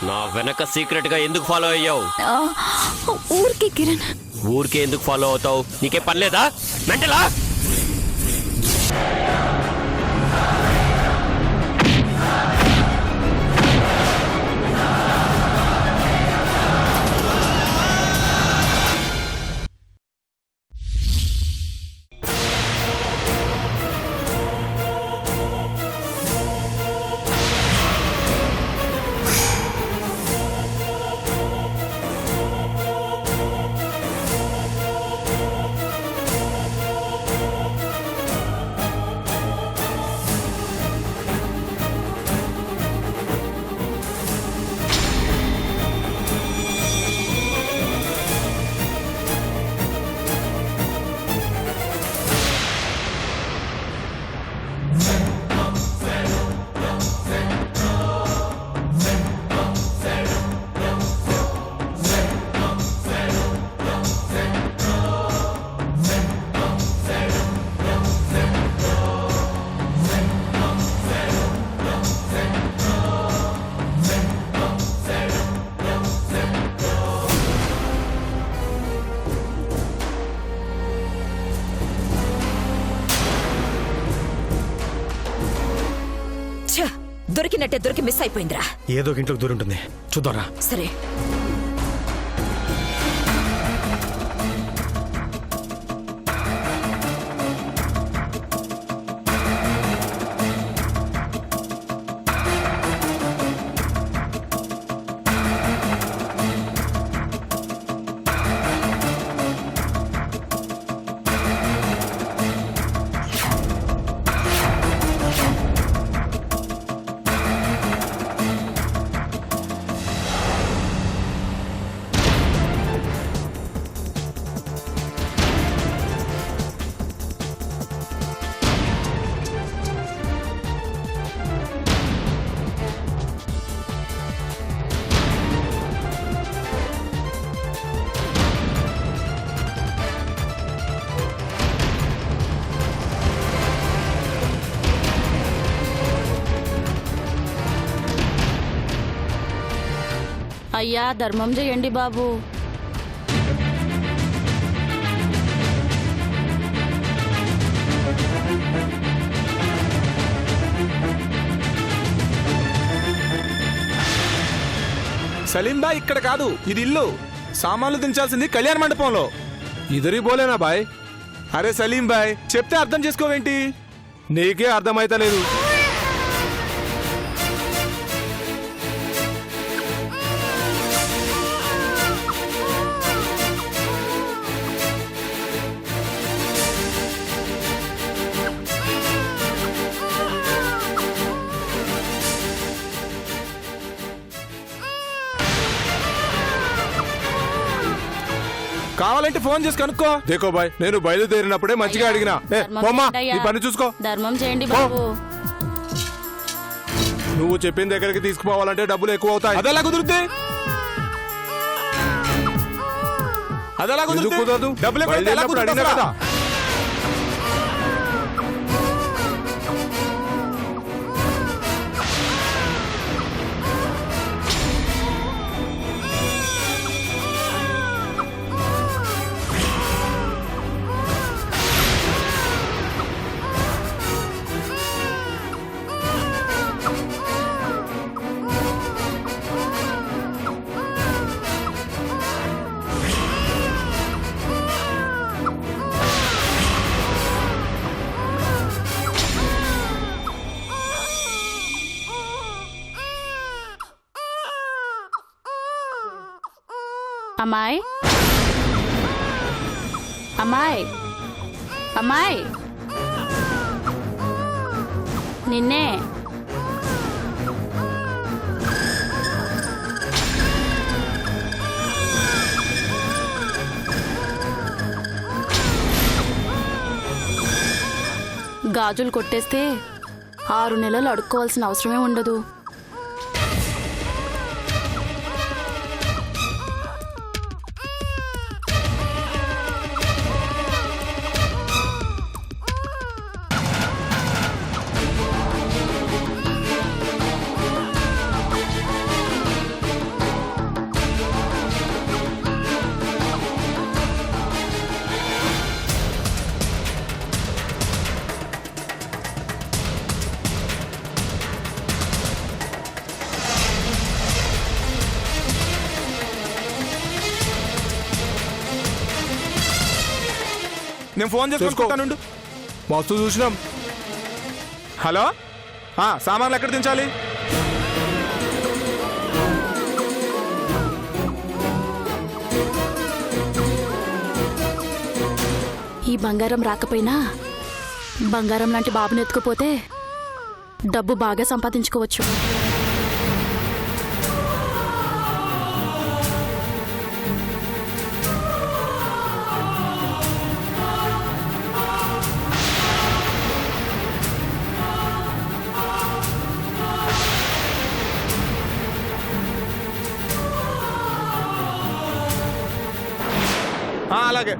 నా వెనక సీక్రెట్ గా ఎందుకు ఫాలో అయ్యావు? ఊరికే కిరణ్. ఊరికే ఎందుకు ఫాలో అవుతావు? నీకే పని లేదా? మెంటలా? దొరికినట్టే దొరికి మిస్ అయిపోయిందిరా. ఏదో ఒక ఇంట్లోకి దూరం ఉంటుంది, చూద్దాంరా. సరే. అయ్యా ధర్మం చేయండి బాబు. సలీం బాయ్ ఇక్కడ కాదు, ఇది ఇల్లు. సామాన్లు దించాల్సింది కళ్యాణ మండపంలో. ఇదరి బోలేనా బాయ్? అరే సలీం బాయ్, చెప్తే అర్థం చేసుకోవేంటి? నీకే అర్థమైతలేదు. కావాలంటే ఫోన్ చేసి కనుక్కో. దేకో బాయ్, నేను బయలుదేరినప్పుడే మంచిగా అడిగినా. ఈ పని చూసుకో. ధర్మం చేయండి బాబు. నువ్వు చెప్పిన దగ్గరికి తీసుకుపోవాలంటే డబ్బులు ఎక్కువ అవుతాయి. అదెలా కుదురుద్ది? అదెలా కుదరదు? డబ్బులు అడిగినా కదా. అమ్మాయి, అమ్మాయి, అమ్మాయి, నిన్నే. గాజులు కొట్టేస్తే 6 నెలలు అడుక్కోవాల్సిన అవసరమే ఉండదు. నేను ఫోన్ చేసుకుంటాను. మస్తు చూసినాం. హలో, సామాన్లు ఎక్కడ దించాలి? ఈ బంగారం రాకపోయినా బంగారం లాంటి బాబుని ఎత్తుకుపోతే డబ్బు బాగా సంపాదించుకోవచ్చు. అలాగే,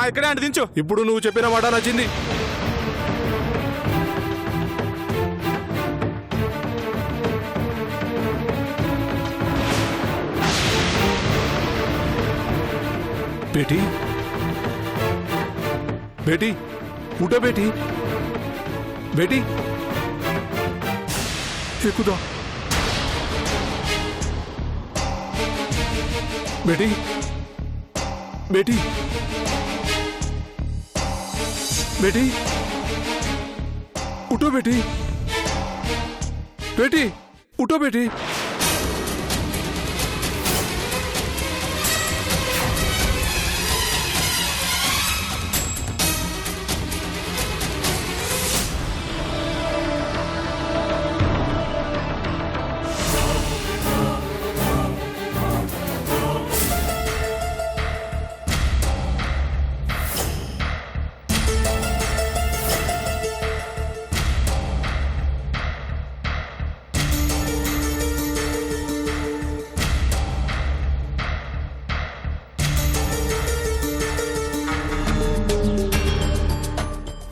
ఇక్కడే అంటే దించు. ఇప్పుడు నువ్వు చెప్పిన మాట నచ్చింది. బేటీ, బేటీ ఉఠో బేటీ, బేటీ ఎక్కుదా బేటీ, बेटी, बेटी उठो बेटी, बेटी उठो बेटी.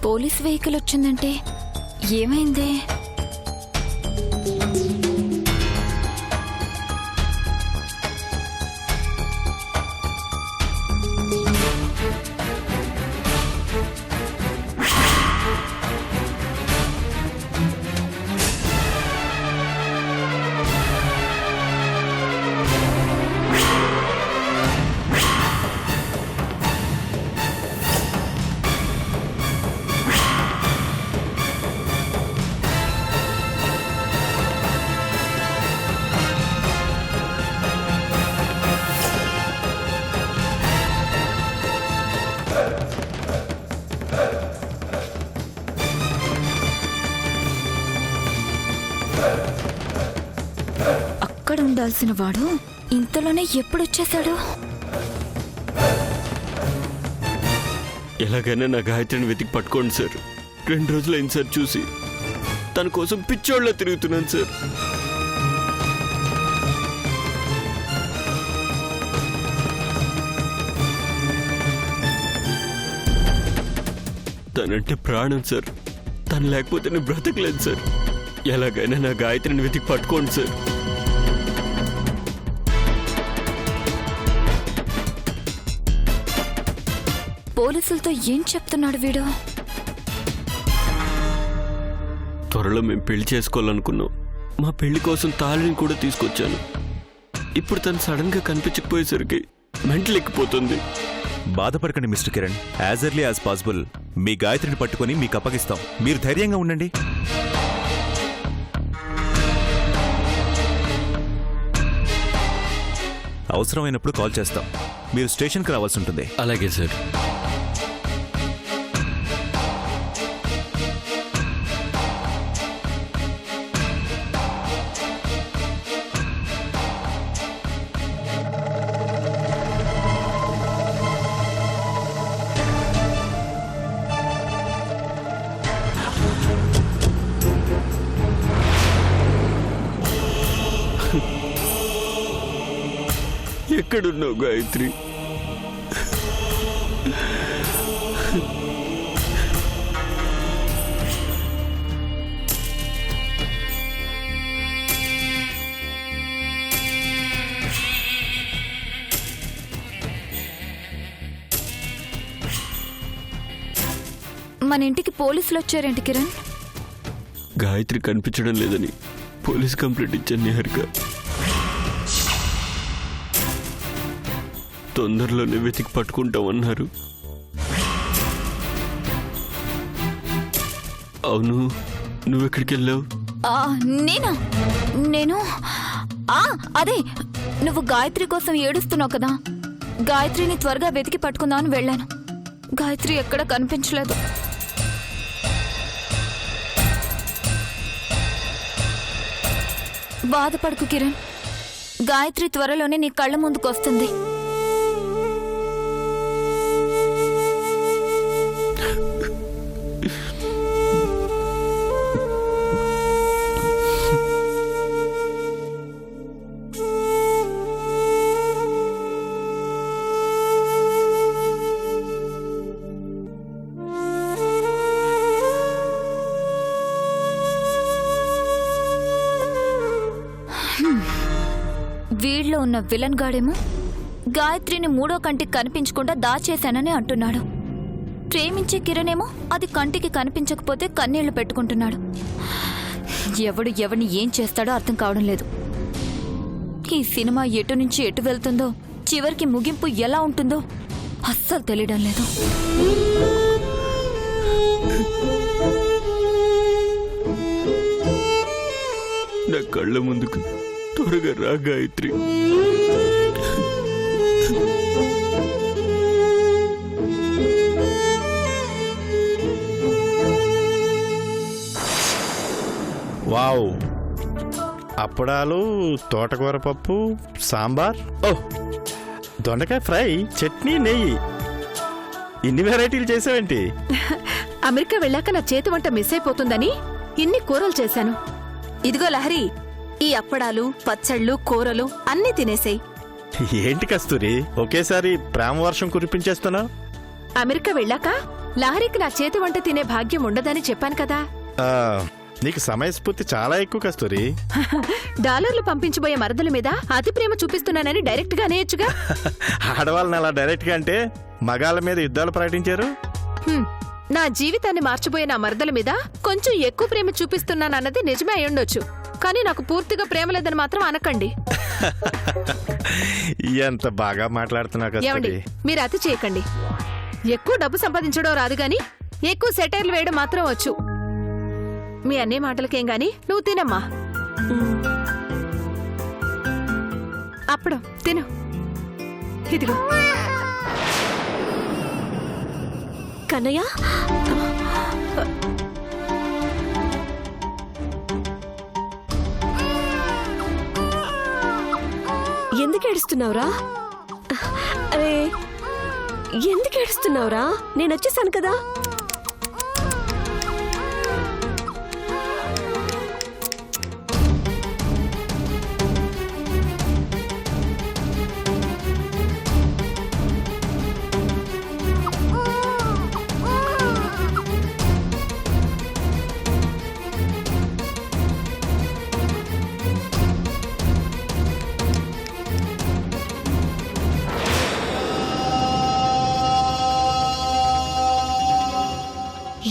పోలీస్ వెహికల్ వచ్చిందంటే ఏమైంది? అక్కడ ఉండాల్సిన వాడు ఇంతలోనే ఎప్పుడొచ్చేశాడు? ఎలాగైనా నా గాయత్రిని వెతికి పట్టుకోండి సార్. 2 రోజులైంది సార్ చూసి. తన కోసం పిచ్చోళ్ళ తిరుగుతున్నాను సార్. తనంటే ప్రాణం సార్. తను లేకపోతే నేను బ్రతకలేదు సార్. ఎలాగైనా నా గాయత్రిని వెతికి పట్టుకోండి సార్. పోలీసులతో ఏం చెప్తున్నాడు వీడు? త్వరలో మేము పెళ్లి చేసుకోవాలనుకున్నాం. మా పెళ్లి కోసం తాళిని కూడా తీసుకొచ్చాను. ఇప్పుడు తను సడన్ గా కనిపించకపోయేసరికి మెంటల్ ఎక్కిపోతుంది. బాధపడకండి mister Kiran. As early as possible మీ గాయత్రిని పట్టుకొని మీకు అప్పగిస్తాం. మీరు ధైర్యంగా ఉండండి. అవసరమైనప్పుడు కాల్ చేస్తాం. మీరు స్టేషన్కి రావాల్సి ఉంటుంది. అలాగే సార్. ఎక్కడున్నావు గాయత్రి? మన ఇంటికి పోలీసులు వచ్చారేంటి కిరణ్? గాయత్రి కనిపించడం లేదని పోలీస్ కంప్లైంట్ ఇచ్చాను నిహారిక. తొందరలోనే వెతికి పట్టుకుంటామన్నారు. అవును, నువ్వెక్కడికి వెళ్ళావు? నేనా? నేను అదే నువ్వు గాయత్రి కోసం ఏడుస్తున్నావు కదా, గాయత్రిని త్వరగా వెతికి పట్టుకుందామని వెళ్ళాను. గాయత్రి ఎక్కడ కనిపించలేదు. బాధపడకు కిరణ్, గాయత్రి త్వరలోనే నీ కళ్ళ ముందుకు వస్తుంది. వీళ్ళలో ఉన్న విలన్ గాడేమో గాయత్రిని మూడో కంటికి కనిపించకుండా దాచేశానని అంటున్నాడు. ప్రేమించే కిరణ్ ఏమో అది కంటికి కనిపించకపోతే కన్నీళ్లు పెట్టుకుంటున్నాడు. ఎవడు ఎవరిని ఏం చేస్తాడో అర్థం కావడం లేదు. ఈ సినిమా ఎటు నుంచి ఎటు వెళ్తుందో, చివరికి ముగింపు ఎలా ఉంటుందో అస్సలు తెలియడం లేదు. నా కళ్ళ ముందుకు త్వరగా రా గాయత్రి. వావ్, అప్పడాలు, తోటకూర పప్పు, సాంబార్, దొండకాయ ఫ్రై, చట్నీ, నెయ్యి, ఇన్ని వెరైటీలు చేసావేంటి? అమెరికా వెళ్ళాక నా చేతి వంట మిస్ అయిపోతుందని ఇన్ని కూరలు చేశాను. ఇదిగో లహరి, ఈ అప్పడాలు, పచ్చళ్ళు, కూరలు అన్నీ తినేసేయ్. ఏంటి కస్తూరి ఒకేసారి ప్రేమ వర్షం కురిపించేస్తున్నావు? అమెరికా వెళ్ళాక లహరికి నా చేతి వంట తినే భాగ్యం ఉండదని చెప్పాను కదా. నీకు సమయస్ఫూర్తి చాలా ఎక్కువ కస్తూరి. డాలర్లు పంపించబోయే మరదల మీద అతి ప్రేమ చూపిస్తున్నానని డైరెక్ట్ గా అనేయచ్చుగా. ఆడవాళ్ళని అలా డైరెక్ట్ గా అంటే మగాళ్ళ మీద యుద్ధాలు ప్రకటించారు. నా జీవితాన్ని మార్చిపోయే నా మరదల మీద కొంచెం ఎక్కువ ప్రేమ చూపిస్తున్నానన్నది నిజమే అయ్యుండొచ్చు, కానీ నాకు పూర్తిగా ప్రేమ లేదని మాత్రం అనకండి. ఎంత బాగా మాట్లాడుతున్నా ఏమండి, మీరు అతి చేయకండి. ఎక్కువ డబ్బు సంపాదించడం రాదు గాని ఎక్కువ సెటైర్లు వేయడం మాత్రం వచ్చు. మీ అన్ని మాటలకేం గాని నువ్వు తినమ్మా. అప్పుడు తిను. ఇదిగో కన్నయ్య, ఎందుకు ఏడుస్తున్నావురా? అరే, ఎందుకు ఏడుస్తున్నావురా? నేను వచ్చేసాను కదా.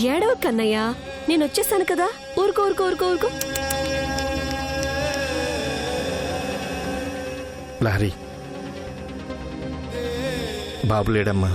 ఏడవ కన్నయ్య, నేను వచ్చేసాను కదా. ఊరుకో ఊరుకో ఊరుకో ఊరుకో. లహరి, బాబు లేడమ్మా.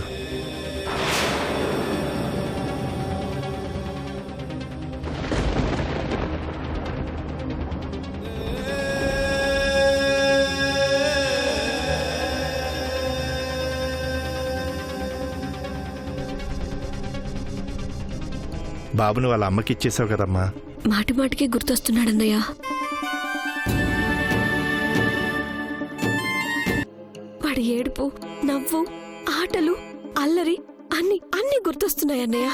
బాబును వాళ్ళ అమ్మకి ఇచ్చేసావు కదమ్మా. మాటి మాటికి గుర్తొస్తున్నాడన్నయ్య. వాడి ఏడుపు, నవ్వు, ఆటలు, అల్లరి అన్ని అన్ని గుర్తొస్తున్నాయన్నయ్య.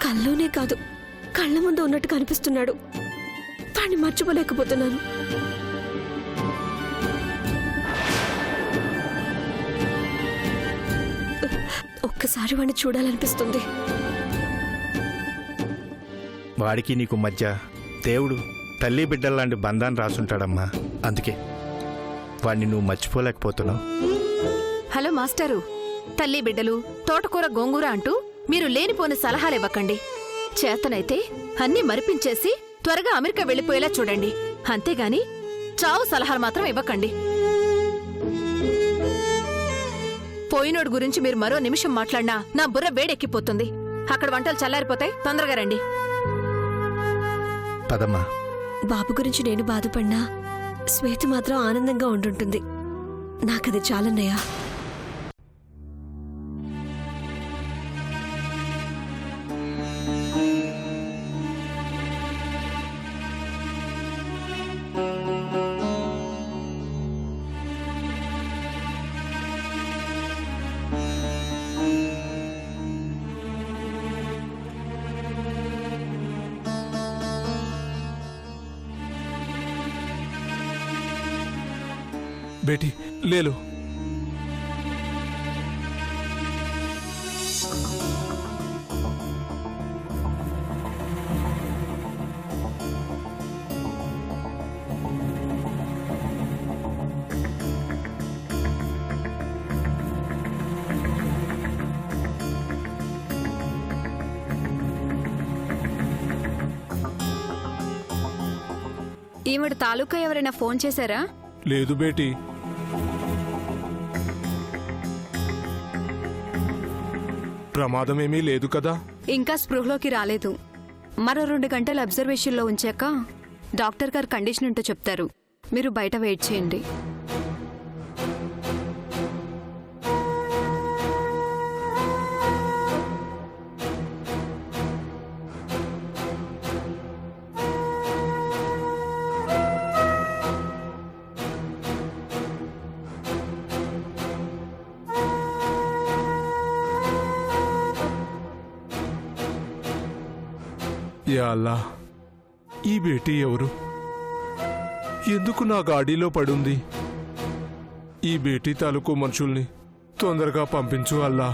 కల్లోనే కాదు, కళ్ళ ముందు ఉన్నట్టు కనిపిస్తున్నాడు. వాడిని మర్చిపోలేకపోతున్నాను. ఒక్కసారి వాడిని చూడాలనిపిస్తుంది. వాడికి నీకు మధ్య దేవుడు తల్లి బిడ్డల్లాంటి బంధాన్ని రాసుంటాడమ్మా. అందుకే వాడిని నువ్వు మర్చిపోలేకపోతున్నావు. హలో మాస్టారు, తల్లి బిడ్డలు, తోటకూర, గోంగూర అంటూ మీరు లేనిపోని సలహాలివ్వకండి. చేతనైతే అన్నీ మరిపించేసి త్వరగా అమెరికా వెళ్ళిపోయేలా చూడండి. అంతేగాని చావు సలహాలు మాత్రం ఇవ్వకండి. పోయినోడు గురించి మీరు మరో నిమిషం మాట్లాడినా నా బుర్ర వేడెక్కిపోతుంది. అక్కడ వంటలు చల్లారిపోతాయి, తొందరగా రండి. పదమ్మా. బాబు గురించి నేను బాధపడినా శ్వేత మాత్రం ఆనందంగా ఉండుంటుంది. నాకది చాలన్నయ్యా. బేటీ లేలు. ఈవిడ తాలూకా ఎవరైనా ఫోన్ చేశారా? లేదు బేటీ. ప్రమాదమేమీ లేదు కదా? ఇంకా స్పృహలోకి రాలేదు. మరో 2 గంటలు అబ్జర్వేషన్లో ఉంచాక డాక్టర్ గారు కండిషన్ ఉంటూ చెప్తారు. మీరు బయట వెయిట్ చేయండి. యా అల్లా, ఈ బేటీ ఎవరు? ఎందుకు నా గాడీలో పడుంది? ఈ బేటీ తాలూకు మనుషుల్ని తొందరగా పంపించు అల్లా.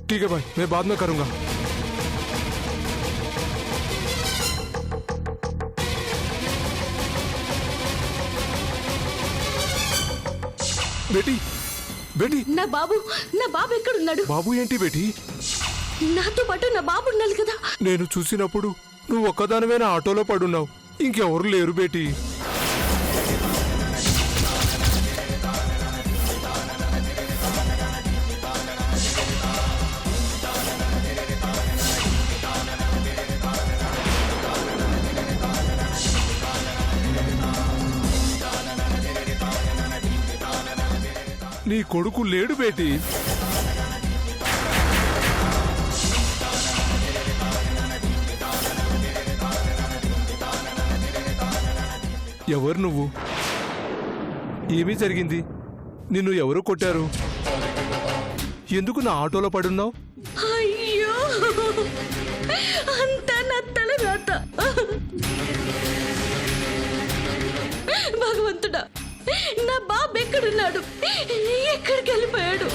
ठीक है भाई, मैं बाद में करूंगा. బేటీ బేటీ, నా బాబు ఎక్కడున్నాడు? బాబు ఏంటి బేటీ? నాతో పాటు నా బాబు ఉండాలి కదా. నేను చూసినప్పుడు నువ్వు ఒక్కదానివే నా ఆటోలో పడున్నావు. ఇంకెవరు లేరు బేటీ. నీ కొడుకు లేడు బేటీ. ఎవరు నువ్వు? ఏమీ జరిగింది? నిన్ను ఎవరు కొట్టారు? ఎందుకు నా ఆటోలో పడున్నావు? అయ్యో, అంతా నా తలరాత. భగవంతుడా, నా బాబు ఎక్కడున్నాడు? ఎక్కడికి వెళ్ళిపోయాడు?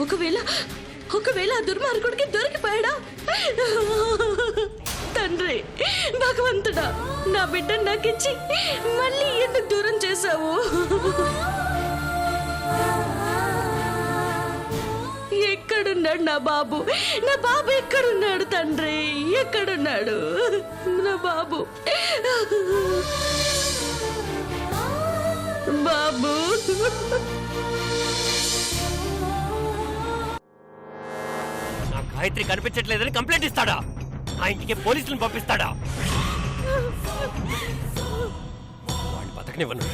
ఒకవేళ ఆ దుర్మార్గుడికి దొరికిపోయాడా? తండ్రి భగవంతుడా, నా బిడ్డను నాకిచ్చి మళ్ళీ ఎందుకు దూరం చేశావు? ఎక్కడున్నాడు నా బాబు? నా బాబు ఎక్కడున్నాడు తండ్రి? ఎక్కడున్నాడు నా బాబు? బాబు, నా గాయత్రి కనిపించట్లేదని కంప్లైంట్ ఇస్తాడా? ఆ ఇంటికి పోలీసులను పంపిస్తాడా? వాడి బతకనివ్వను.